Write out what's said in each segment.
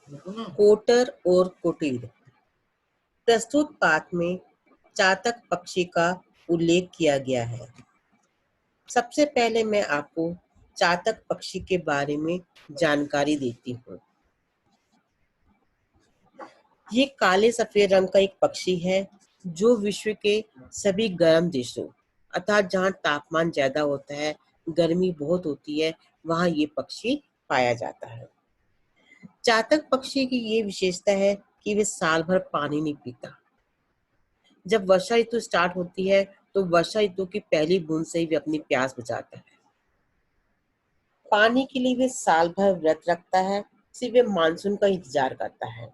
कोटर और कुटीर। प्रस्तुत पाठ में चातक पक्षी का उल्लेख किया गया है। सबसे पहले मैं आपको चातक पक्षी के बारे में जानकारी देती हूँ। ये काले सफेद रंग का एक पक्षी है जो विश्व के सभी गर्म देशों अर्थात जहाँ तापमान ज्यादा होता है, गर्मी बहुत होती है, वहाँ ये पक्षी पाया जाता है। चातक पक्षी की ये विशेषता है कि वे साल भर पानी नहीं पीता। जब वर्षा ऋतु स्टार्ट होती है तो वर्षा ऋतु की पहली बूंद से ही वे अपनी प्यास बुझाता है। पानी के लिए वे साल भर व्रत रखता है, सिर्फ वे मानसून का इंतजार करता है।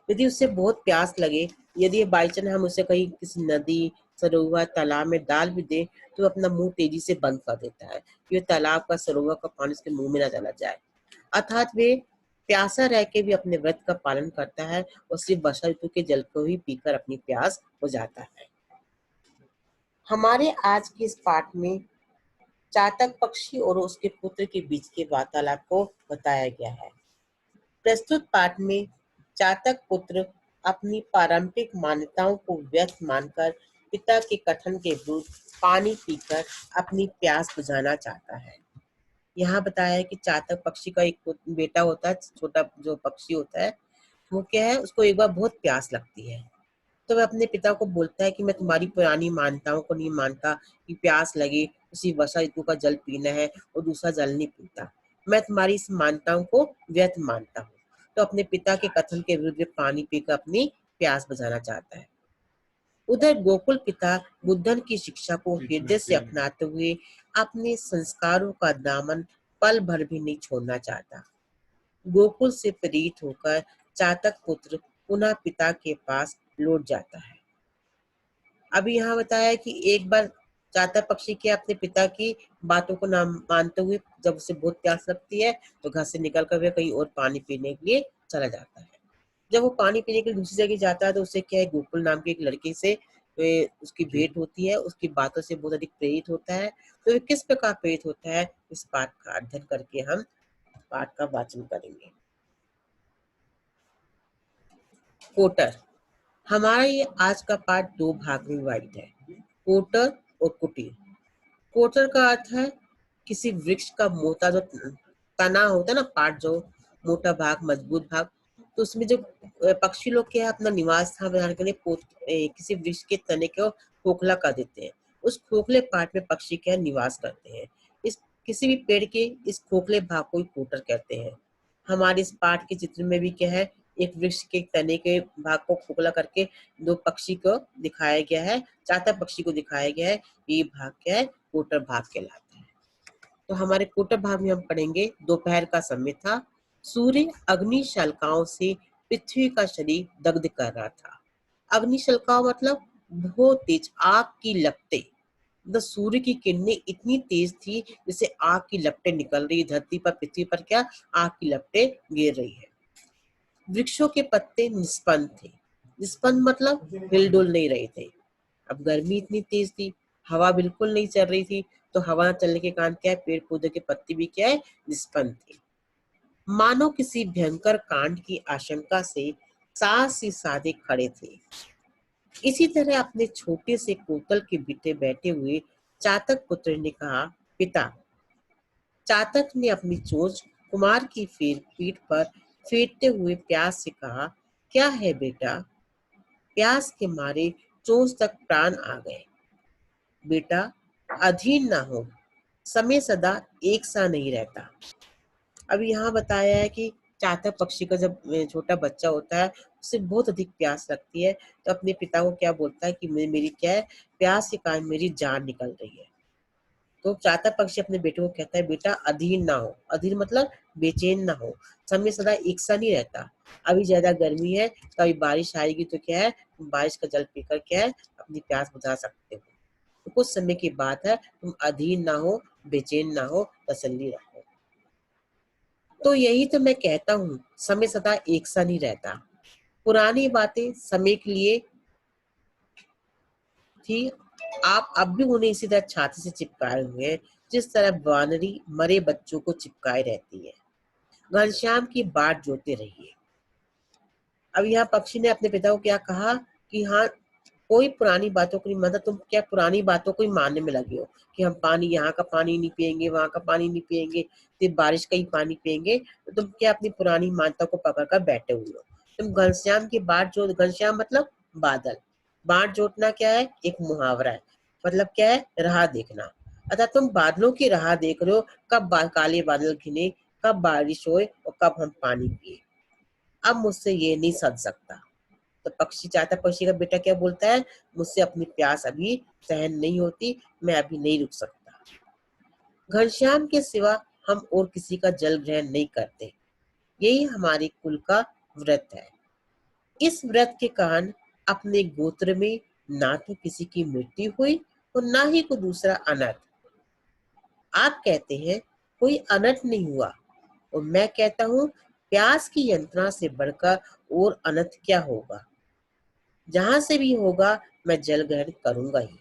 यदि उसे बहुत प्यास लगे, यदि बाई चांस हम उसे कहीं किसी नदी, सरोवर, तालाब में डाल भी दे तो अपना मुंह तेजी से बंद कर देता है कि वे तालाब का, सरोवर का पानी उसके मुंह में ना चला जाए। अर्थात वे प्यासा रह के भी अपने व्रत का पालन करता है और सिर्फ वर्षा ऋतु के जल को ही पीकर अपनी प्यास बुझाता है। हमारे आज के इस पाठ में चातक पक्षी और उसके पुत्र के बीच के वार्तालाप को बताया गया है। प्रस्तुत पाठ में चातक पुत्र अपनी पारंपरिक मान्यताओं को व्यर्थ मानकर पिता के कथन के विरुद्ध पानी पीकर अपनी प्यास बुझाना चाहता है। यहाँ बताया है कि चातक पक्षी का एक बेटा होता है, छोटा जो पक्षी होता है, वो क्या है, उसको एक बार बहुत प्यास लगती है तो वह अपने पिता को बोलता है कि मैं तुम्हारी पुरानी मान्यताओं को नहीं मानता कि प्यास लगे उसी वर्षा ऋतु का जल पीना है और दूसरा जल नहीं पीता। मैं तुम्हारी इस मान्यताओं को व्यर्थ मानता हूँ। तो अपने पिता के कथन के विरुद्ध पानी पीकर अपनी प्यास बुझाना चाहता है। उधर गोकुल पिता बुद्धन की शिक्षा को हृदय से अपनाते हुए अपने संस्कारों का दामन पल भर भी नहीं छोड़ना चाहता। गोकुल से प्रेरित होकर चातक पुत्र पुनः पिता के पास लौट जाता है। अभी यहाँ बताया कि एक बार चातक पक्षी के अपने पिता की बातों को ना मानते हुए जब उसे बहुत प्यास लगती है तो घर से निकल कर वह कहीं और पानी पीने के लिए चला जाता है। जब वो पानी पीने के लिए दूसरी जगह जाता है तो उसे क्या है, गोकुल नाम के एक लड़के से उसकी भेंट होती है, उसकी बातों से बहुत अधिक प्रेरित होता है। तो वे किस प्रकार प्रेरित होता है, इस पाठ का अध्ययन करके हम पाठ का वाचन करेंगे। कोटर। हमारा ये आज का पाठ दो भाग में विभाजित है, कोटर और कुटीर। कोटर का अर्थ है किसी वृक्ष का मोटा जो तना होता है ना, पार्ट जो मोटा भाग, मजबूत भाग, तो उसमें जो पक्षी लोग क्या है अपना निवास स्थान बनाने के लिए किसी वृक्ष के तने को खोखला कर देते हैं। उस खोखले पार्ट में पक्षी क्या है निवास करते हैं। इस किसी भी पेड़ के इस खोखले भाग को ही कोटर कहते हैं। हमारे इस पाठ के चित्र में भी क्या है, एक वृक्ष के तने के भाग को खोखला करके दो पक्षी को दिखाया गया है, चातक पक्षी को दिखाया गया है। ये भाग क्या है, कोटर भाग कहलाता है। तो हमारे कोटर भाग में हम पढ़ेंगे, दोपहर का समय था, सूर्य अग्नि शलाकाओं से पृथ्वी का शरीर दग्ध कर रहा था। अग्नि शलाकाओं मतलब बहुत तेज आग की लपटें। सूर्य की किरणें इतनी तेज थी जैसे आग की लपटें निकल रही, धरती पर, पृथ्वी पर क्या आग की लपटें गिर रही है। वृक्षों के पत्ते निष्पन्न थे। निष्पन्न मतलब हिलडुल नहीं रहे थे। अब गर्मी इतनी तेज थी, हवा बिल्कुल नहीं चल रही थी, तो हवा चलने के कारण क्या है, पेड़ पौधे के पत्ते भी क्या है, निष्पन्न थे। मानो किसी भयंकर कांड की आशंका से सास ही साधे खड़े थे। इसी तरह अपने छोटे से कोतल के बीते बैठे हुए चातक पुत्र ने कहा, पिता। चातक ने अपनी चोंच कुमार की पीठ पर फेरते हुए प्यास से कहा, क्या है बेटा? प्यास के मारे चोंच तक प्राण आ गए। बेटा, अधीर ना हो, समय सदा एक सा नहीं रहता। अब यहाँ बताया है कि चातक पक्षी का जब छोटा बच्चा होता है उसे बहुत अधिक प्यास लगती है, तो अपने पिता को क्या बोलता है कि मेरी क्या है, प्यास के कारण मेरी जान निकल रही है। तो चातक पक्षी अपने बेटे को कहता है, बेटा अधीर ना हो। अधीर मतलब बेचैन ना हो, समय सदा एक सा नहीं रहता। अभी ज्यादा गर्मी है तो अभी बारिश आएगी तो क्या है, बारिश का जल पीकर क्या है अपनी प्यास बुझा सकते हो। तो कुछ समय की बात है, तुम अधीर ना हो, बेचैन ना हो, तसल्ली रखो। तो यही तो मैं कहता हूँ, समय सदा एक सा नहीं रहता। पुरानी बातें समय के लिए थी, आप अब भी उन्हें इसी तरह छाती से चिपकाए हुए हैं जिस तरह वानरी मरे बच्चों को चिपकाए रहती है। घनश्याम की बाट जोते रहिए। अब यहाँ पक्षी ने अपने पिता को क्या कहा कि हाँ, कोई पुरानी बातों को नहीं, मतलब तुम क्या पुरानी बातों को ही मानने में लगे हो कि हम पानी, यहाँ का पानी नहीं पिएंगे, वहां का पानी नहीं पिएंगे, सिर्फ बारिश का ही पानी पिएंगे, तो तुम क्या अपनी पुरानी मान्यता को पकड़ कर बैठे हुए हो। तुम घनश्याम की बाट जोत, घनश्याम मतलब बादल, बाट जोतना क्या है, एक मुहावरा है, मतलब क्या है, राह देखना। अतः तुम बादलों की राह देख रहे हो, कब काले बादल घिने, कब बारिश होए और कब हम पानी पिए। अब मुझसे ये नहीं सध सकता। तो पक्षी चाहता, पक्षी का बेटा क्या बोलता है, मुझसे अपनी प्यास अभी सहन नहीं होती, मैं अभी नहीं रुक सकता। घनश्याम के सिवा हम और किसी का जल ग्रहण नहीं करते, यही हमारे कुल का व्रत है। इस व्रत के कारण अपने गोत्र में ना तो किसी की मृत्यु हुई और ना ही कोई दूसरा अनर्थ। आप कहते हैं कोई अनर्थ नहीं हुआ, और मैं कहता हूँ प्यास की यंत्रणा से बढ़कर और अनर्थ क्या होगा। जहां से भी होगा मैं जल ग्रहण करूंगा ही।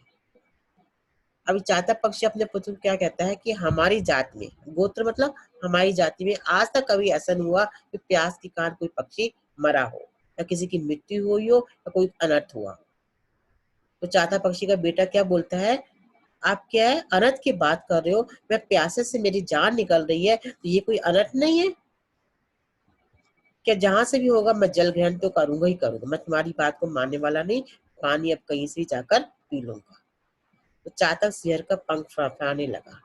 अभी चाहता पक्षी अपने पुत्र को क्या कहता है कि हमारी जात में, गोत्र मतलब हमारी जाति में आज तक कभी ऐसा नहीं हुआ कि प्यास के कारण कोई पक्षी मरा हो, या किसी की मृत्यु हुई हो, या कोई अनर्थ हुआ। तो चाहता पक्षी का बेटा क्या बोलता है, आप क्या है अनर्थ की बात कर रहे हो, मैं प्यासे से मेरी जान निकल रही है, तो ये कोई अनर्थ नहीं है क्या। जहां से भी होगा मैं जल ग्रहण तो करूंगा ही करूंगा, मैं तुम्हारी बात को मानने वाला नहीं, पानी अब कहीं से जाकर पी लूंगा। तो चातक शेर का पंख फड़फड़ाने लगा।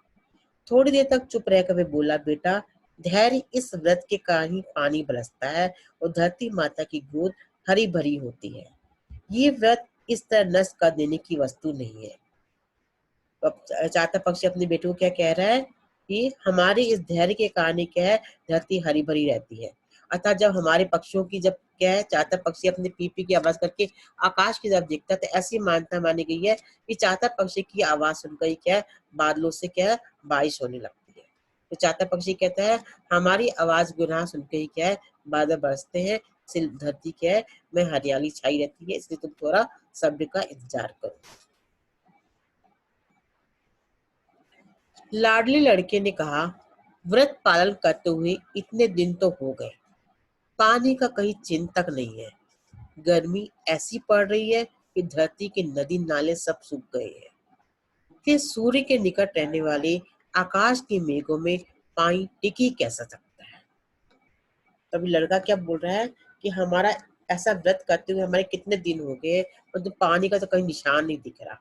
थोड़ी देर तक चुप रहकर वे बोला, बेटा धैर्य इस व्रत के कारण ही पानी बरसता है और धरती माता की गोद हरी भरी होती है। ये व्रत इस तरह नष्ट कर देने की वस्तु नहीं है। तो अब चातक पक्षी अपने बेटे को क्या कह रहा है कि हमारे इस धैर्य के कारण ही क्या है, धरती हरी भरी रहती है। अतः जब हमारे पक्षियों की, जब क्या है, चातक पक्षी अपने पीपी की आवाज करके आकाश की तरफ देखता है, तो ऐसी मान्यता मानी गई है कि चातक पक्षी की आवाज सुनकर ही क्या है, बादलों से क्या है, बारिश होने लगती है। तो चातक पक्षी कहता है हमारी आवाज गुनाह सुनकर ही क्या है, बादल बरसते हैं, सिर्फ धरती क्या है, में हरियाली छाई रहती है, इसलिए तुम थोड़ा सब्र का इंतजार करो। लाडले लड़के ने कहा, व्रत पालन करते हुए इतने दिन तो हो गए, पानी का कहीं चिन्ह तक नहीं है। गर्मी ऐसी पड़ रही है कि धरती के नदी नाले सब सूख गए हैं। कि सूर्य के निकट रहने वाले आकाश के मेघों में पानी टिक ही कैसा सकता है। तभी लड़का क्या बोल रहा है कि हमारा ऐसा व्रत करते हुए हमारे कितने दिन हो गए, और तो पानी का तो कहीं निशान नहीं दिख रहा,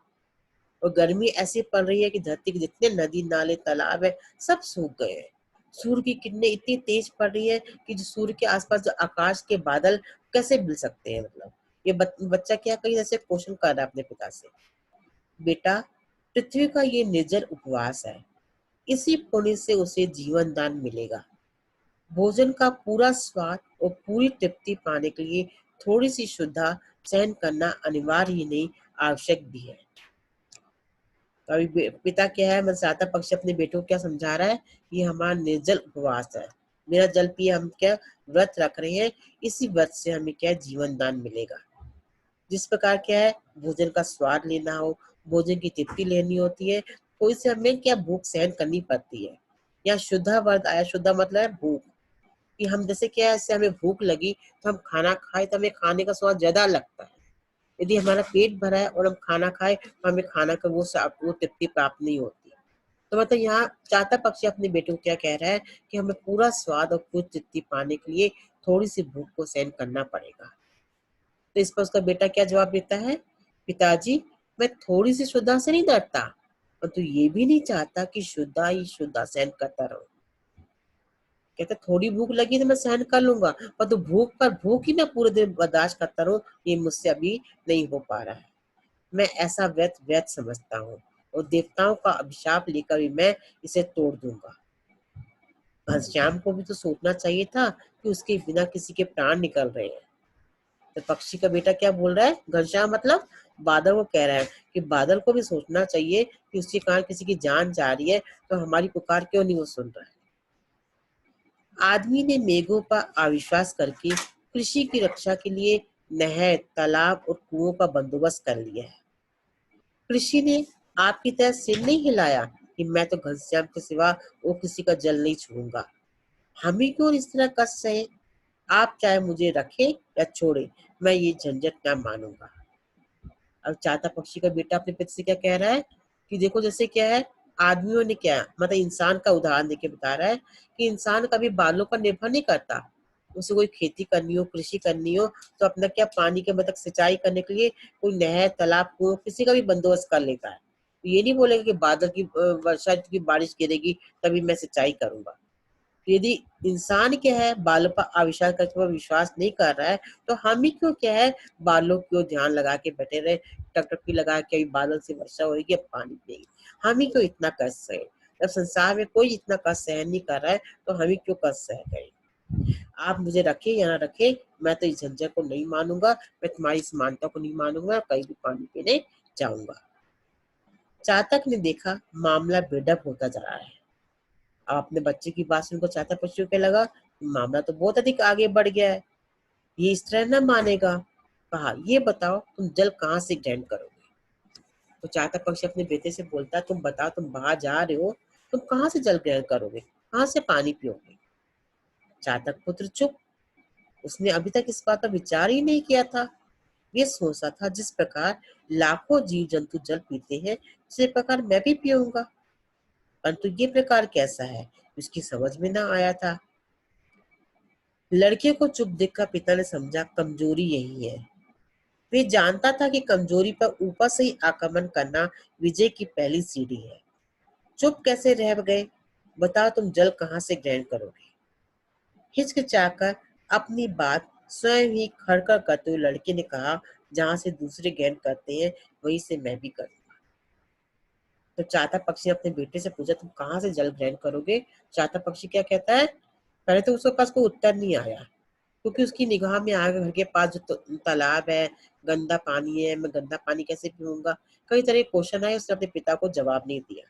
और गर्मी ऐसी पड़ रही है कि धरती के जितने नदी नाले तालाब है सब सूख गए हैं। सूर्य की किरणें इतनी तेज पड़ रही है कि जो सूर्य के आसपास जो आकाश के बादल कैसे मिल सकते हैं, मतलब ये बच्चा क्या कहीं ऐसे क्वेश्चन कर रहा है अपने पिता से। बेटा पृथ्वी का ये निर्जल उपवास है, इसी पुण्य से उसे जीवन दान मिलेगा। भोजन का पूरा स्वाद और पूरी तृप्ति पाने के लिए थोड़ी सी शुद्धा सहन करना अनिवार्य ही नहीं, आवश्यक भी है। तो अभी पिता क्या है, मतदाता पक्ष अपने बेटों को क्या समझा रहा है, ये हमारा निर्जल उपवास है, मेरा जल पिए, हम क्या व्रत रख रहे हैं, इसी व्रत से हमें क्या जीवन दान मिलेगा। जिस प्रकार क्या है, भोजन का स्वाद लेना हो, भोजन की तृप्ति लेनी होती है, कोई से हमें क्या भूख सहन करनी पड़ती है। या शुद्धा वर्द आया, शुद्धा मतलब है भूख, कि हम जैसे क्या है, इससे हमें भूख लगी तो हम खाना खाए तो हमें खाने का स्वाद ज्यादा लगता है। यदि हमारा पेट भरा है और हम खाना खाए तो हमें खाना का वो तृप्ति प्राप्त नहीं होती। तो मतलब यहाँ चाहता पक्षी अपने बेटे को क्या कह रहा है कि हमें पूरा स्वाद और पूरी तृप्ति पाने के लिए थोड़ी सी भूख को सहन करना पड़ेगा। तो इस पर उसका बेटा क्या जवाब देता है, पिताजी मैं थोड़ी सी शुद्धा से नहीं डरता, पर तू ये भी नहीं चाहता कि शुद्धा ही शुद्धा सहन करता रहूं। कहते थोड़ी भूख लगी तो मैं सहन कर लूंगा, पर तो भूख पर भूख ही मैं पूरे दिन बर्दाश्त करता रहूं, ये मुझसे अभी नहीं हो पा रहा है। मैं ऐसा व्यर्थ व्यर्थ समझता हूँ, और देवताओं का अभिशाप लेकर भी मैं इसे तोड़ दूंगा। घनश्याम को भी तो सोचना चाहिए था कि उसके बिना किसी के प्राण निकल रहे हैं। तो पक्षी का बेटा क्या बोल रहा है, घनश्याम मतलब बादल को कह रहा है कि बादल को भी सोचना चाहिए कि उसके कारण किसी की जान जा रही है, तो हमारी पुकार क्यों नहीं वो सुन रहा है। आदमी ने मेघों पर अविश्वास करके कृषि की रक्षा के लिए नहर, तालाब और कुओं का बंदोबस्त कर लिया है। कृषि ने आपकी तरह सिर नहीं हिलाया कि मैं तो घनश्याम के सिवा वो किसी का जल नहीं छूऊंगा। हम ही क्यों इस तरह कष्ट सहे? आप चाहे मुझे रखें या छोड़े, मैं ये झंझट ना मानूंगा। अब चाहता पक्षी का बेटा अपने पिता से क्या कह रहा है कि देखो जैसे क्या है, आदमियों ने क्या मतलब इंसान का उदाहरण देके बता रहा है कि इंसान कभी बालों पर निर्भर नहीं करता। उसे कोई खेती करनी हो, कृषि करनी हो, तो अपना क्या पानी के मतलब सिंचाई करने के लिए कोई नहर, तालाब, कुआं किसी का भी बंदोबस्त कर लेता है। तो ये नहीं बोलेगा कि बादल की वर्षा की बारिश गिरेगी तभी मैं सिंचाई करूंगा। यदि इंसान क्या है बालों पर आविष्कार करके पर विश्वास नहीं कर रहा है, तो हम ही क्यों क्या है बालों को ध्यान लगा के बैठे रहे, टकटकी लगा के अभी बादल से वर्षा होगी, अब पानी पिएगी। हम ही क्यों इतना कष्ट सहे? जब संसार में कोई इतना कष्ट सहन नहीं कर रहा है, तो हम ही क्यों कष्ट सह करें? आप मुझे रखे या ना रखे, मैं तो इस झंझट को नहीं मानूंगा, मैं तुम्हारी इस मान्यता को नहीं मानूंगा, कहीं भी पानी पीने जाऊंगा। चातक ने देखा मामला बेढप होता जा रहा है। अब अपने बच्चे की बात सुनकर चाचा पशु के लगा मामला तो बहुत अधिक आगे बढ़ गया है, ये इस तरह न मानेगा। कहा ये बताओ तुम जल कहाँ से ग्रहण करोगे? तो चाचा पक्षी अपने बेटे से बोलता तुम बताओ, तुम बाहर जा रहे हो, तुम कहाँ से जल ग्रहण करोगे, कहाँ से पानी पियोगे? चातक पुत्र चुप। उसने अभी तक इस बात पर विचार ही नहीं किया था। ये सोचा था जिस प्रकार लाखों जीव जंतु जल पीते हैं, उसी प्रकार मैं भी पीऊंगा। परंतु ये प्रकार कैसा है, उसकी समझ में ना आया था। लड़के को चुप देखकर पिता ने समझा कमजोरी यही है। वे जानता था कि कमजोरी पर ऊपर से ही आक्रमण करना विजय की पहली सीढ़ी है। चुप कैसे रह गए? बताओ तुम जल कहाँ से ग्रहण करोगे? हिचकिचाकर अपनी बात स्वयं ही खड़खड़ करते हुए लड़के ने कहा जहाँ से दूसरे ग्रहण करते हैं वहीं से मैं भी करूंगा। तो चातक पक्षी ने अपने बेटे से पूछा तुम कहाँ से जल ग्रहण करोगे? चातक पक्षी क्या कहता है? पहले तो उसके पास कोई उत्तर नहीं आया, क्योंकि उसकी निगाह में आ गया घर के पास जो तालाब है, गंदा पानी है, मैं गंदा पानी कैसे पीऊंगा? कई तरह के क्वेश्चन आए, उसने अपने पिता को जवाब नहीं दिया।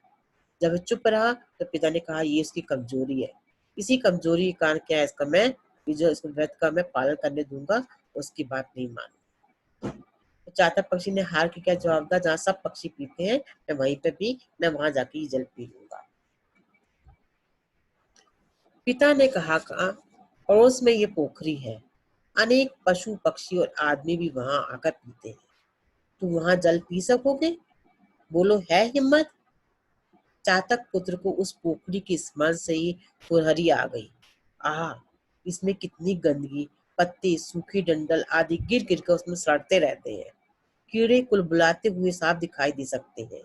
जब वो चुप रहा तो पिता ने कहा ये उसकी कमजोरी है, इसी कमजोरी के कारण क्या है इसका मैं ये जो इसको व्रत का मैं पालन करने दूंगा, उसकी बात नहीं मानू। तो चातक पक्षी ने हार के क्या जवाब दिया, जहाँ सब पक्षी पीते हैं मैं वहीं पे भी मैं वहां जाके ये जल पी लूंगा। पिता ने कहा पड़ोस में ये पोखरी है, अनेक पशु पक्षी और आदमी भी वहां आकर पीते हैं, तुम वहां जल पी सकोगे? बोलो है हिम्मत? चातक पुत्र को उस पोखरी के स्मरण से ही फुरहरी आ गई। आह, इसमें कितनी गंदगी, पत्ते, सूखी डंडल आदि गिर गिर कर उसमें सड़ते रहते हैं। कीड़े कुलबुलाते हुए साफ दिखाई दे सकते हैं।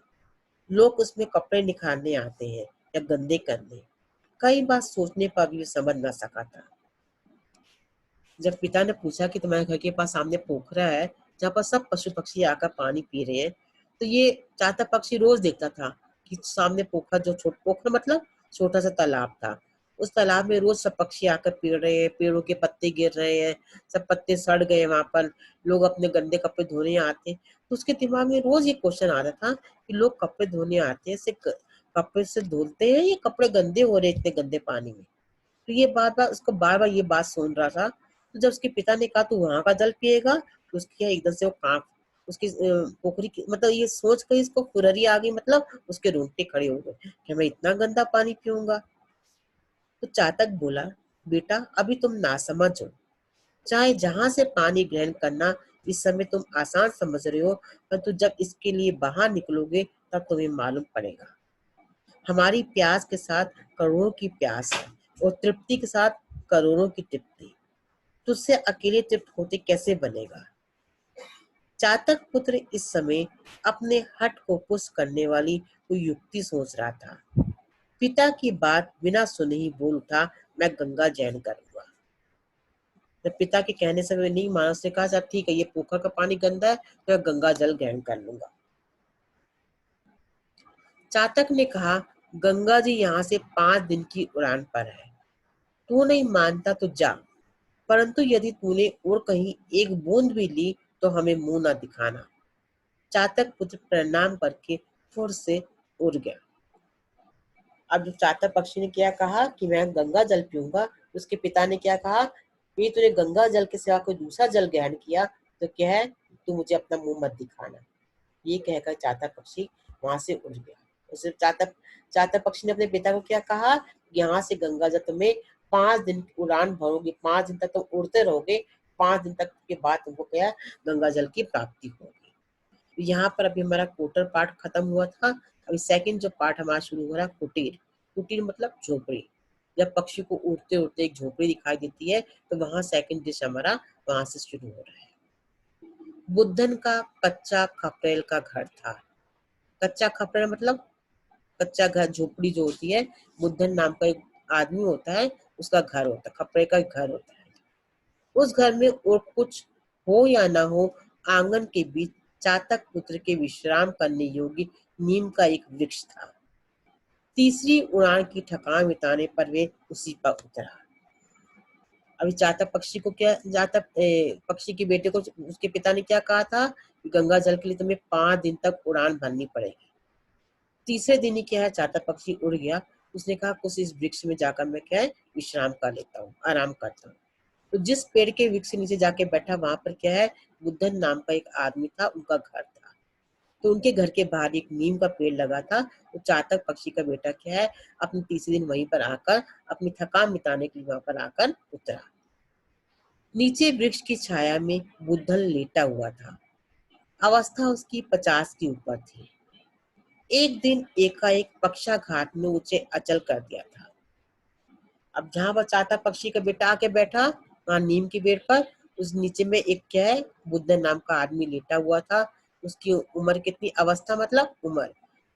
लोग उसमें कपड़े निखारने आते हैं या गंदे करने। कई बार सोचने पर भी समझ न सका था। जब पिता ने पूछा कि तुम्हारे घर के पास सामने पोखरा है जहाँ पर सब पशु पक्षी आकर पानी पी रहे हैं, तो ये चाहता पक्षी रोज देखता था कि सामने पोखर जो छोटा पोखर मतलब छोटा सा तालाब था, उस तालाब में रोज सब पक्षी आकर पी रहे हैं, पेड़ों के पत्ते गिर रहे हैं, सब पत्ते सड़ गए, वहां पर लोग अपने गंदे कपड़े धोने आते हैं। तो उसके दिमाग में रोज ये क्वेश्चन आ रहा था कि लोग कपड़े धोने आते हैं, कपड़े से धुलते हैं, ये कपड़े गंदे हो रहे हैं इतने गंदे पानी में। तो ये बार बार ये बात सुन रहा था। तो जब उसके पिता ने कहा तू वहां का जल पिएगा, तो उसकी क्या एकदम से वो कांप उसकी पोखरी की मतलब ये सोच कर इसको फुरहरी आ गई, मतलब उसके रोंगटे खड़े हो गए कि मैं इतना गंदा पानी पीऊंगा। तो चातक बोला बेटा अभी तुम नासमझ हो, चाहे जहां से पानी ग्रहण करना इस समय तुम आसान समझ रहे हो, परंतु जब इसके लिए बाहर निकलोगे तब तुम्हें मालूम पड़ेगा। हमारी प्यास के साथ करोड़ों की प्यास है और तृप्ति के साथ करोड़ों की तृप्ति। तुझसे अकेले तृप्त होते कैसे बनेगा? चातक पुत्र इस समय अपने हठ को पुष्ट करने वाली कोई युक्ति सोच रहा था। पिता की बात बिना सुने ही बोल उठा मैं गंगा जैन करूंगा। जब पिता के कहने से वे नहीं माना, उसने कहा सब ठीक है, ये पोखर का पानी गंदा है तो मैं गंगा जल ग्रहण कर लूंगा। चातक ने कहा गंगा जी यहाँ से 5 दिन की उड़ान पर है, तू नहीं मानता तो जा, परंतु यदि तूने और कहीं एक बूंद भी ली तो हमें मुंह न दिखाना। चातक पुत्र प्रणाम करके फुर से उड़ गया। अब जो चातक पक्षी ने क्या कहा कि मैं गंगा जल पीऊंगा, तो उसके पिता ने क्या कहा, ये तूने गंगा जल के सिवा कोई दूसरा जल ग्रहण किया तो क्या है, तू मुझे अपना मुंह मत दिखाना। ये कहकर चातक पक्षी वहां से उड़ गया। उसे चातक चातक पक्षी ने अपने पिता को क्या कहा, यहाँ से गंगा जल तुम्हें 5 दिन की उड़ान भरोगे, 5 दिन तक तुम उड़ते रहोगे, 5 दिन तक के बाद तुमको क्या है, गंगा जल की प्राप्ति होगी। तो यहाँ पर अभी हमारा कोटर पार्ट खत्म हुआ था। अभी सेकंड जो पार्ट हमारा शुरू हो रहा है, कुटीर। कुटीर मतलब झोपड़ी। जब पक्षी को उड़ते उड़ते एक झोपड़ी दिखाई देती है, तो वहां सेकंड डिश हमारा वहां से शुरू हो रहा है। बुद्धन का कच्चा खपरेल का घर था। कच्चा खपरेल मतलब कच्चा घर, झोपड़ी जो होती है, बुद्धन नाम का एक आदमी होता है, उसका घर होता है, खपरे का घर होता है। उस घर में और कुछ हो या ना हो, आंगन के बीच चातक पुत्र के विश्राम करने योग्य नीम का एक वृक्ष था। तीसरी उड़ान की थकान बिताने पर वे उसी पर उतरा। अभी चातक पक्षी को क्या, पक्षी के बेटे को उसके पिता ने क्या कहा था कि गंगा जल के लिए तुम्हें 5 दिन तक उड़ान भरनी पड़ेगी। तीसरे दिन ही क्या है, चातक पक्षी उड़ गया। उसने कहा कुछ इस वृक्ष में जाकर मैं क्या है, विश्राम कर लेता हूँ, आराम करता हूँ। तो जिस पेड़ के वृक्ष के नीचे जाके बैठा, वहां पर क्या है, बुद्धन नाम का एक आदमी था, उनका घर था। तो उनके घर के बाहर एक नीम का पेड़ लगा था। तो चातक पक्षी का बेटा क्या है, अपने तीसरे दिन वहीं पर आकर अपनी थकान मिटाने के लिए वहां पर आकर उतरा। नीचे वृक्ष की छाया में बुद्धन लेटा हुआ था। अवस्था उसकी 50 के ऊपर थी। एक दिन एकाएक पक्षाघात में उसे अचल कर दिया था। अब जहां पर चातक पक्षी का बेटा आके बैठा, वहां नीम की पेड़ पर, उस नीचे में एक क्या है, बुद्धन नाम का आदमी लेटा हुआ था। उसकी उम्र कितनी, अवस्था मतलब उम्र,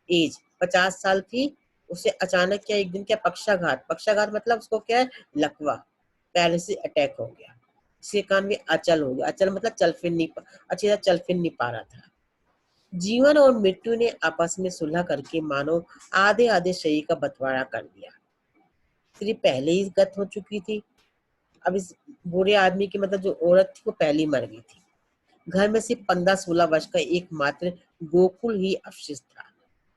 एज 50 साल थी। उसे अचानक क्या एक दिन क्या, पक्षाघात, पक्षाघात मतलब उसको क्या है, लकवा, पहले से अटैक हो गया। इसके कारण भी अचल हो गया। अचल मतलब चल फिर नहीं अच्छी तरह चल फिर नहीं पा रहा था। जीवन और मृत्यु ने आपस में सुलह करके मानो आधे आधे शरीर का बंटवारा कर दिया। स्त्री पहले ही गत हो चुकी थी। अब इस बूढ़े आदमी की मतलब जो औरत थी, वो पहली मर गई थी। घर में सिर्फ 15-16 वर्ष का एकमात्र गोकुल ही अवशिष्ट था।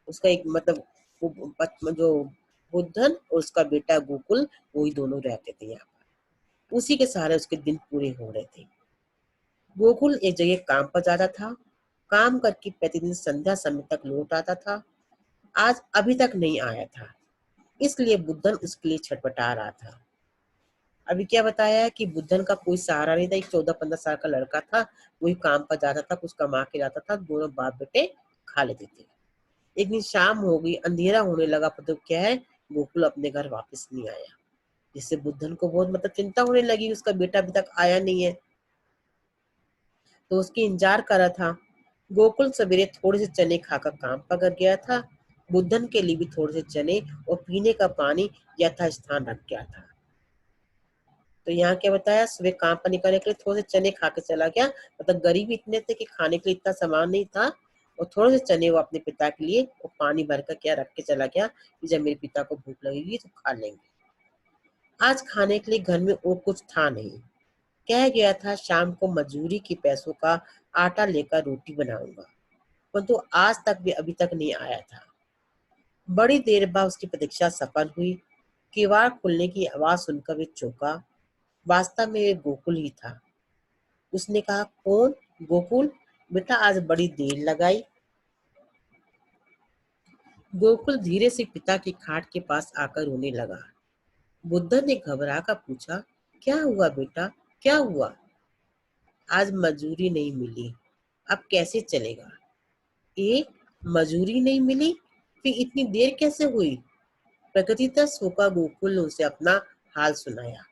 उसका एक मतलब जो बुद्धन और उसका बेटा गोकुल, वही दोनों रहते थे यहाँ पर। उसी के सहारे उसके दिन पूरे हो रहे थे। गोकुल एक जगह काम पर जाता था। काम करके प्रतिदिन संध्या समय तक लौट आता था। आज अभी तक नहीं आया था, इसलिए बुद्धन उसके लिए छटपटा रहा था। अभी क्या बताया है कि बुद्धन का कोई सहारा नहीं था। एक 14-15 साल का लड़का था, वही काम पर जाता था, कुछ कमा के जाता था, दोनों बाप बेटे खा लेते थे। एक दिन शाम हो गई, अंधेरा होने लगा, पर तो क्या है, गोकुल अपने घर वापस नहीं आया। जिससे बुद्धन को बहुत मतलब चिंता होने लगी, उसका बेटा अभी तक आया नहीं है, तो उसकी इंतजार कर रहा था। गोकुल सवेरे थोड़े से चने खाकर काम पर कर गया था। बुद्धन के लिए भी थोड़े से चने और पीने का पानी यथास्थान रख गया था। तो यहाँ क्या बताया, सुबह काम पर निकलने के लिए थोड़े से चने खा के चला गया। मतलब गरीब इतने थे कि खाने के लिए इतना सामान नहीं था, और थोड़े से चने वो अपने पिता के लिए और पानी भर कर क्या रख के चला गया कि जब मेरे पिता को भूख लगेगी तो खा लेंगे। आज खाने के लिए घर में और कुछ था नहीं। कह गया था शाम को मजूरी के पैसों का आटा लेकर रोटी बनाऊंगा, परंतु आज तक भी अभी तक नहीं आया था। बड़ी देर बाद उसकी प्रतीक्षा सफल हुई। किवाड़ खुलने की आवाज सुनकर वे चौंका। वास्तव में वे गोकुल ही था। उसने कहा, कौन? गोकुल बेटा, आज बड़ी देर लगाई। गोकुल धीरे से पिता की खाट के पास आकर रोने लगा। बुद्धन ने घबरा कर पूछा, क्या हुआ बेटा, क्या हुआ? आज मजूरी नहीं मिली, अब कैसे चलेगा? एक, मजूरी नहीं मिली, फिर इतनी देर कैसे हुई? प्रकृतितः सोका गोकुल ने उसे अपना हाल सुनाया।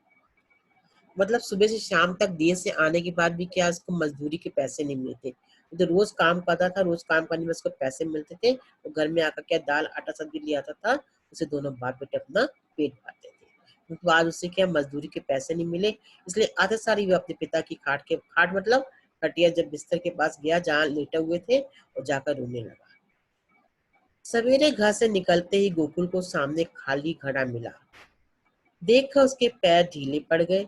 मतलब सुबह से शाम तक देर से आने के बाद भी क्या उसको मजदूरी के पैसे नहीं मिलते। तो रोज काम करता था, रोज काम करने में उसको पैसे मिलते थे, तो घर में आकर क्या दाल आटा सब्जी ले आता था, उसे दोनों बाप बेटे अपना पेट भरते थे। तो आज उससे क्या मजदूरी के पैसे नहीं मिले, इसलिए आते सारी वे अपने पिता की खाट मतलब खटिया, जब बिस्तर के पास गया जहाँ लेटे हुए थे, और जाकर रोने लगा। सवेरे घर से निकलते ही गोकुल को सामने खाली घड़ा मिला। देखकर उसके पैर ढीले पड़ गए।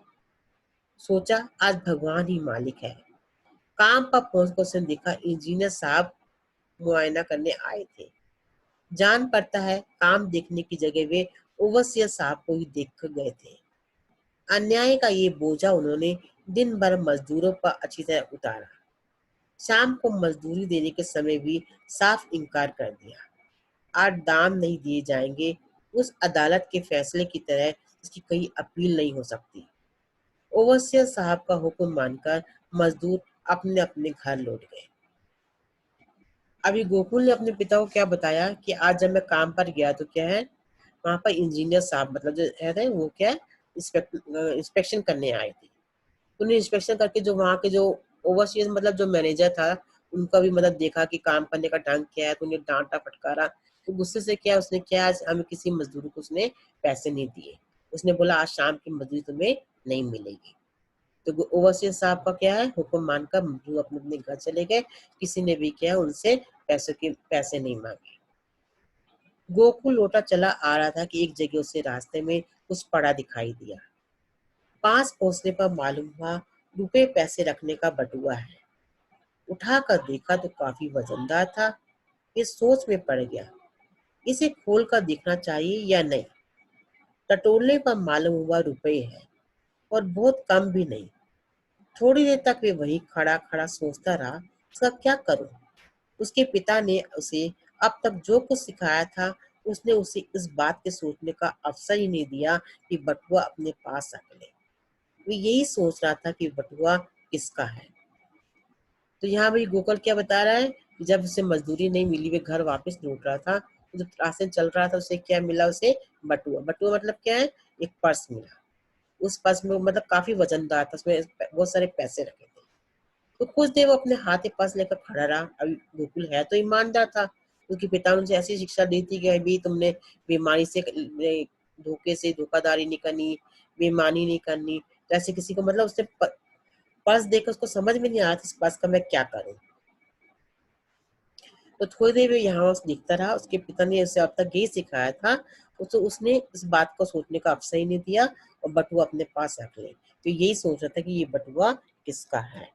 सोचा आज भगवान ही मालिक है। काम पर पहुंचकर उसने देखा इंजीनियर साहब मुआयना करने आए थे। जान पड़ता है काम देखने की जगह वे ओवरसियर साहब को ही देख कर गए थे। अन्याय का ये बोझा उन्होंने दिन भर मजदूरों पर अच्छी तरह उतारा। शाम को मजदूरी देने के समय भी साफ इनकार कर दिया। आज दाम नहीं दिए जाएंगे। उस अदालत के फैसले की तरह इसकी कहीं अपील नहीं हो सकती। ओवरसियर साहब का हुक्म मानकर मजदूर अपने अपने घर लौट गए। अभी गोकुल ने अपने पिता को क्या बताया कि आज जब मैं काम पर गया तो क्या है, वहां पर इंजीनियर साहब मतलब जो है वो क्या है, इंस्पेक्शन करने आए थे। उन्हें इंस्पेक्शन करके जो वहाँ के जो ओवरसीज मतलब जो मैनेजर था, उनका भी मतलब देखा कि काम करने का ढंग क्या है, तो उन्हें डांटा फटकारा। तो गुस्से से क्या उसने किया, आज हमें किसी मजदूर को उसने पैसे नहीं दिए। उसने बोला आज शाम की मजदूरी तुम्हें नहीं मिलेगी। तो ओवरसीज साहब का क्या है, हुक्म मानकर मजदूर अपने अपने घर चले गए। किसी ने भी क्या है उनसे पैसे नहीं मांगे। गोकुल लौटा चला आ रहा था कि एक जगह उसे रास्ते में कुछ पड़ा दिखाई दिया। पास पहुंचने पर मालूम हुआ रुपए पैसे रखने का बटुआ है। उठाकर देखा तो काफी वजनदार था। ये सोच में पड़ गया, इसे खोल कर देखना चाहिए या नहीं। टटोलने पर मालूम हुआ रुपए है, और बहुत कम भी नहीं। थोड़ी देर तक वे वही खड़ा खड़ा सोचता रहा, इसका क्या करूं। उसके पिता ने उसे अब तक जो कुछ सिखाया था, उसने उसे इस बात के सोचने का अवसर ही नहीं दिया कि बटुआ अपने पास रख ले। वो यही सोच रहा था कि बटुआ किसका है। तो यहाँ भाई गोकुल क्या बता रहा है कि जब उसे मजदूरी नहीं मिली, वे घर वापस लौट रहा था, तो जब रास्ते में चल रहा था उसे क्या मिला, उसे बटुआ। बटुआ मतलब क्या है, एक पर्स मिला। उस पर्स में मतलब काफी वजनदार था, उसमें बहुत सारे पैसे रखे थे। तो कुछ देर वो अपने हाथ में पर्स लेकर खड़ा रहा। अभी गोकुल है तो ईमानदार था, क्योंकि पिता ने उसे ऐसी शिक्षा दी थी कि अभी तुमने बेईमानी से धोखे से धोखाधड़ी नहीं करनी, बेईमानी नहीं करनी। तो ऐसे किसी को मतलब उसने पर्स देखकर उसको समझ में नहीं आ रहा था इस पर्स का मैं क्या करूं। तो थोड़ी देर में यहाँ उस दिखता रहा, उसके पिता ने उसे अब तक यही सिखाया था। तो उसने इस बात को सोचने का अवसर ही नहीं दिया, और बटुआ अपने पास रख ले। तो यही सोच रहा था कि ये बटुआ किसका है।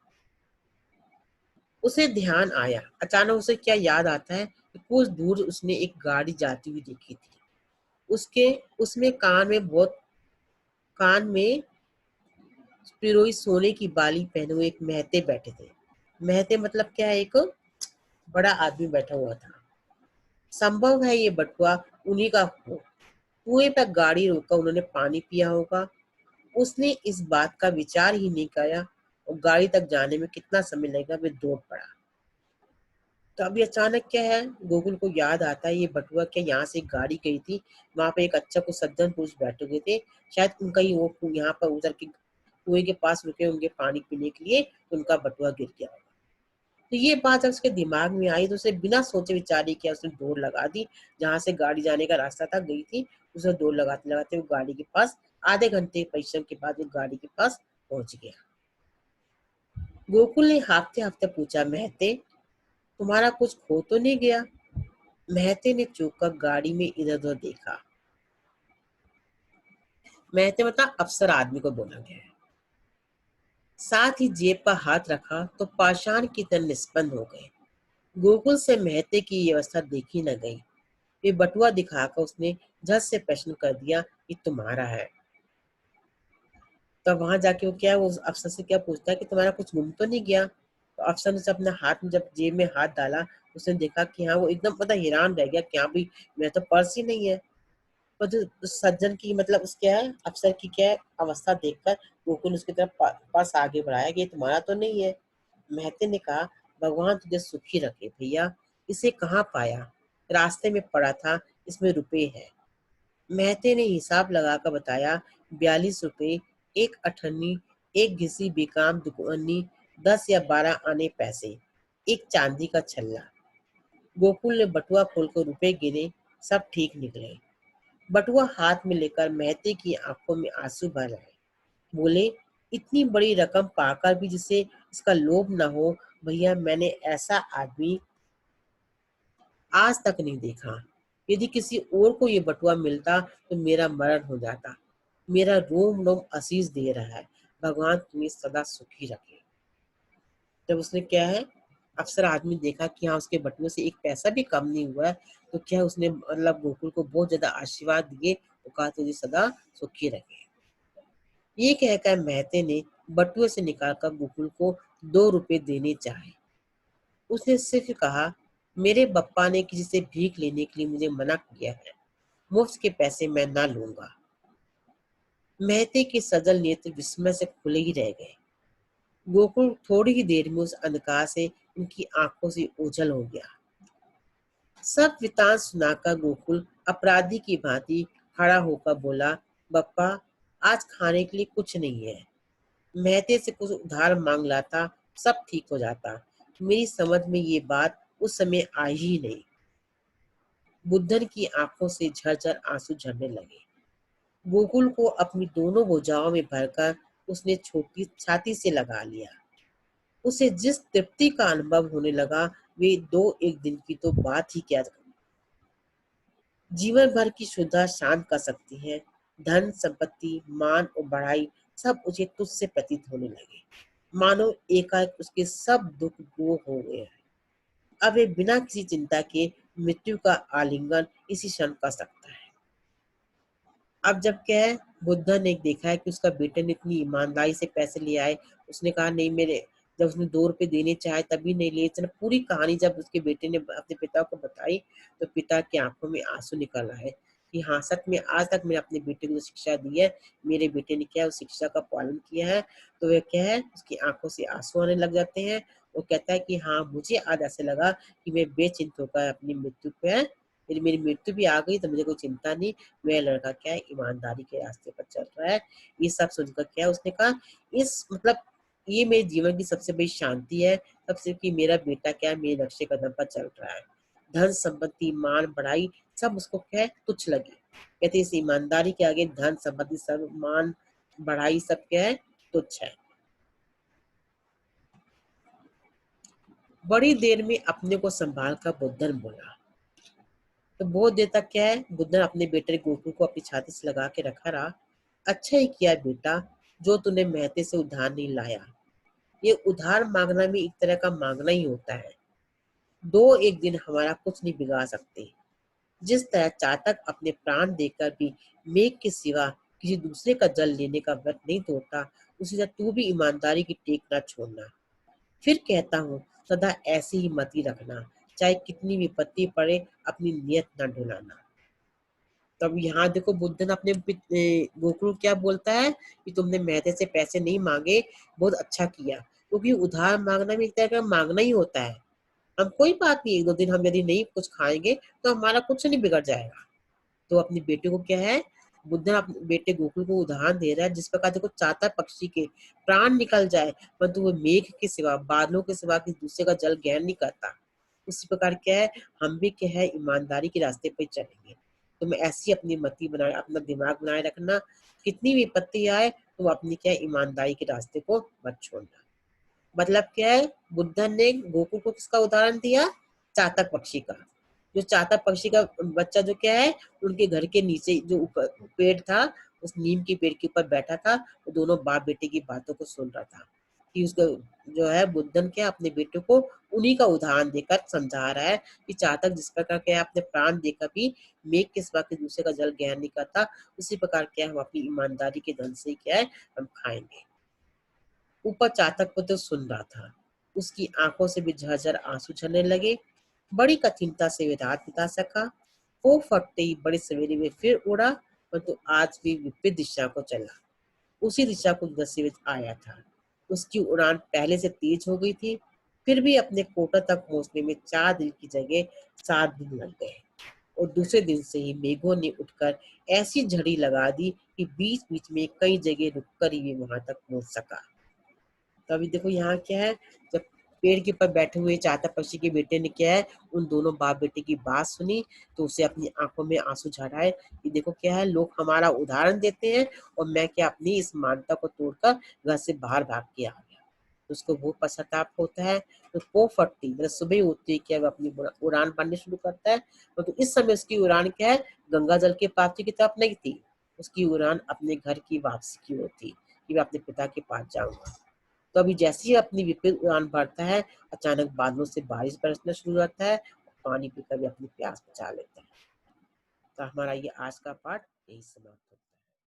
उसे ध्यान आया, अचानक उसे क्या याद आता है कि कुछ दूर उसने एक गाड़ी जाती हुई देखी थी। उसके उसमें कान में पिरोई सोने की बाली पहने हुए एक महते बैठे थे। महते मतलब क्या है, एक बड़ा आदमी बैठा हुआ था। संभव है ये बटुआ उन्हीं का हो। कुएं पर गाड़ी रोककर उन्होंने पानी पिया होगा। उसने इस बात का विचार ही नहीं किया, और गाड़ी तक जाने में कितना समय लगेगा वे दौड़ पड़ा। तो अभी अचानक क्या है, गोकुल को याद आता है ये बटुआ क्या, यहाँ से एक गाड़ी गई थी, वहां पे एक अच्छा कुछ सज्जन पुरुष बैठे हुए थे। शायद उनका ही वो यहाँ पर उतर के कुएं के पास रुके होंगे पानी पीने के लिए, उनका बटुआ गिर गया। तो ये बात जब उसके दिमाग में आई तो उसे बिना सोचे विचारे किया, उसने दौड़ लगा दी। जहां से गाड़ी जाने का रास्ता था गई थी, उसे दौड़ लगाते लगाते वो गाड़ी के पास, आधे घंटे परिश्रम के बाद वो गाड़ी के पास पहुंच गया। गोकुल ने हाँफते हाँफते पूछा, महते तुम्हारा कुछ खो तो नहीं गया। महते ने चौंक कर गाड़ी में इधर उधर देखा। महते मतलब अफसर आदमी को बोला गया है। साथ ही जेब पर हाथ रखा तो पाषाण की तरह निष्पन्न हो गए। गोकुल से महते की ये अवस्था देखी न गई। ये बटुआ दिखाकर उसने झट से प्रश्न कर दिया कि तुम्हारा है। तो वहां जाके वो क्या है, वो अफसर से क्या पूछता है कि तुम्हारा कुछ गुम तो नहीं गया। तो अफसर ने अपने हाथ में जब जेब में हाथ डाला, उसने देखा कि हाँ, वो एकदम मतलब हैरान रह गया कि हाँ भाई मेरा तो पर्स ही नहीं है। पर जो उस सज्जन की मतलब उस क्या है, अफसर की क्या है अवस्था देखकर गोकुल उसकी तरफ पास आगे बढ़ाया कि ये तुम्हारा तो नहीं है। महते ने कहा, भगवान तुझे सुखी रखे भैया, इसे कहाँ पाया, रास्ते में पड़ा था, इसमें रुपए है। महते ने हिसाब लगाकर बताया, 42 रुपए, एक अठन्नी, एक घिसी बेकाम दुकानी, 10 या 12 आने पैसे, एक चांदी का छल्ला। गोकुल ने बटुआ खोलकर रुपए गिने, सब ठीक निकले। बटुआ हाथ में लेकर महते की आंखों में आंसू भर आए। बोले, इतनी बड़ी रकम पाकर भी जिसे इसका लोभ न हो, भैया मैंने ऐसा आदमी आज तक नहीं देखा। यदि किसी और को ये बटुआ मिलता तो मेरा मरण हो जाता। मेरा रोम रोम आशीष दे रहा है, भगवान तुम्हें सदा सुखी रखे। जब उसने क्या है, अफसर आदमी देखा कि हाँ उसके बटुए से एक पैसा भी कम नहीं हुआ है, तो क्या उसने मतलब गोकुल को बहुत ज्यादा आशीर्वाद दिए, वो कहा तुझे सदा सुखी रखे। ये कहकर महते ने बटुए से निकालकर गोकुल को 2 रुपए देने चाहे। उसने सिर्फ कहा, मेरे बप्पा ने किसी से भीख लेने के लिए मुझे मना किया है, मुफ्त के पैसे मैं ना लूंगा। महते के सजल नेत्र विस्मय से खुले ही रह गए। गोकुल थोड़ी ही देर में उस अंधकार से उनकी आंखों से ओझल हो गया। सब वृतांत सुनाकर गोकुल अपराधी की भांति खड़ा होकर बोला, बप्पा, आज खाने के लिए कुछ नहीं है। महते से कुछ उधार मांग लाता, सब ठीक हो जाता। मेरी समझ में ये बात उस समय आई ही नहीं। बुद्धन की आंखों से झरझर आंसू झरने लगे। गोकुल को अपनी दोनों भुजाओं में भरकर उसने छोटी छाती से लगा लिया। उसे जिस तृप्ति का अनुभव होने लगा, वे दो एक दिन की तो बात ही क्या, जीवन भर की शुद्धा शांत कर सकती है। धन संपत्ति, मान और बढ़ाई सब उसे तुझ से प्रतीत होने लगे, मानो एकाएक उसके सब दुख दूर हो गए हैं। अब वे बिना किसी चिंता के मृत्यु का आलिंगन इसी क्षण कर सकता है। अब जब क्या है, बुद्धा ने देखा है कि उसका बेटे ने इतनी ईमानदारी से पैसे लिए आए, उसने कहा नहीं मेरे, जब उसने 2 रुपए देने चाहे तभी नहीं लिए। इतना पूरी कहानी जब उसके बेटे ने अपने पिता को बताई, तो पिता की आंखों में आंसू निकल आए कि हाँ, सच में आज तक मैंने अपने बेटे को जो शिक्षा दी है, मेरे बेटे ने क्या है उस शिक्षा का पालन किया है। तो वह क्या है, उसकी आंखों से आंसू आने लग जाते हैं। वो कहता है कि हाँ, मुझे आज ऐसे लगा कि मैं बेचिंत होकर अपनी मृत्यु पे है, मेरी मेरी मृत्यु भी आ गई तो मुझे कोई चिंता नहीं। वह लड़का क्या है, ईमानदारी के रास्ते पर चल रहा है। ये सब सुनकर क्या है, उसने कहा इस मतलब ये मेरे जीवन की सबसे बड़ी शांति है, सबसे कि मेरा बेटा क्या है मेरे नक्शे कदम पर चल रहा है। धन संपत्ति, मान बढ़ाई सब उसको क्या है तुच्छ लगी। कहते इस ईमानदारी के आगे धन संपत्ति सब, मान बढ़ाई सब क्या है तुच्छ है। बड़ी देर में अपने को संभाल कर बुद्धन बोला। तो बहुत देर तक क्या है, बुद्धन अपने बेटे गोकू को अपनी छाती से लगा के रखा रहा। अच्छा ही किया बेटा, जो तूने महते से उधार नहीं लाया। ये उधार मांगना भी एक तरह का मांगना ही होता है। दो एक दिन हमारा कुछ नहीं बिगाड़ सकते। जिस तरह चातक अपने प्राण देकर भी मेघ के सिवा किसी दूसरे का जल लेने का व्रत नहीं तोड़ता, उसी तरह तू भी ईमानदारी की टेक न छोड़ना। फिर कहता हूँ, सदा ऐसी ही मति रखना, चाहे कितनी विपत्ति पड़े, अपनी नियत न डुलाना। तब यहाँ देखो बुद्धन अपने गोकुल क्या बोलता है कि तुमने मेहते से पैसे नहीं मांगे, बहुत अच्छा किया, क्योंकि उधार मांगना भी एक तरह का मांगना ही होता है। हम कोई बात नहीं, 1-2 दिन हम यदि नहीं कुछ खाएंगे तो हमारा कुछ नहीं बिगड़ जाएगा। तो अपने बेटे को क्या है, बुद्धन अपने बेटे गोकुल को उदाहरण दे रहा है, जिस प्रकार देखो चातर पक्षी के प्राण निकल जाए, परंतु वो मेघ के सिवा, बादलों के सिवा किसी दूसरे का जल ग्रहण नहीं करता। उसी प्रकार क्या है, हम भी क्या है ईमानदारी के रास्ते पे चलेंगे। तुम ऐसी अपनी मति बनाए, अपना दिमाग बनाए रखना, कितनी विपत्ति आए तुम अपनी क्या है ईमानदारी के रास्ते को मत छोड़ना। मतलब क्या है, बुद्धन ने गोकुल को किसका उदाहरण दिया, चातक पक्षी का। जो चातक पक्षी का बच्चा जो क्या है, उनके घर के नीचे जो ऊपर पेड़ था, उस नीम के पेड़ के ऊपर बैठा था, वो दोनों बाप बेटे की बातों को सुन रहा था कि उसका जो है बुद्धन क्या अपने बेटे को उन्हीं का उदाहरण देकर समझा रहा है कि चातक जिस प्रकार क्या है अपने प्राण देकर भी मेघ के सिवा के दूसरे का जल ग्रहण नहीं करता, उसी प्रकार क्या हम अपनी ईमानदारी के धन से क्या है हम खाएंगे। ऊपर चातक पुत्र सुन रहा था, उसकी आंखों से भी झरझर आंसू झरने लगे। बड़ी कठिनता से वे रात बिता सका। वो फटते ही बड़े सवेरे में फिर उड़ा, परंतु आज भी विपरीत दिशा को चला, उसी दिशा को जिधर से वे आया था। उसकी उड़ान पहले से तेज हो गई थी, फिर भी अपने कोटा तक पहुंचने में 4 दिन की जगह 7 दिन लग गए। और दूसरे दिन से ही मेघों ने उठकर ऐसी झड़ी लगा दी कि बीच बीच में कई जगह रुककर ही वे वहां तक पहुंच सका। तो अभी देखो यहाँ क्या है, जब पेड़ के ऊपर बैठे हुए चातक पक्षी के बेटे ने क्या है उन दोनों बाप बेटे की बात सुनी, तो उसे अपनी आंखों में आंसू झड़ आए कि देखो क्या है, लोग हमारा उदाहरण देते हैं और मैं क्या अपनी इस मानता को तोड़कर घर से बाहर भाग के आ गया। तो उसको वो पश्चाताप होता है। तो वो फटती मतलब सुबह होती है क्या, वो अपनी उड़ान भरनी शुरू करता है। तो इस समय उसकी उड़ान क्या है, गंगा जल के प्राप्ति की तरफ नहीं थी, उसकी उड़ान अपने घर की वापसी की ओर थी कि मैं अपने पिता के पास जाऊंगा। तो अभी जैसे ही अपनी विपरीत उड़ान भरता है, अचानक बादलों से बारिश बरसना शुरू हो जाता है और पानी पीकर भी अपनी प्यास बुझा लेता है। तो हमारा ये आज का पाठ यही समाप्त।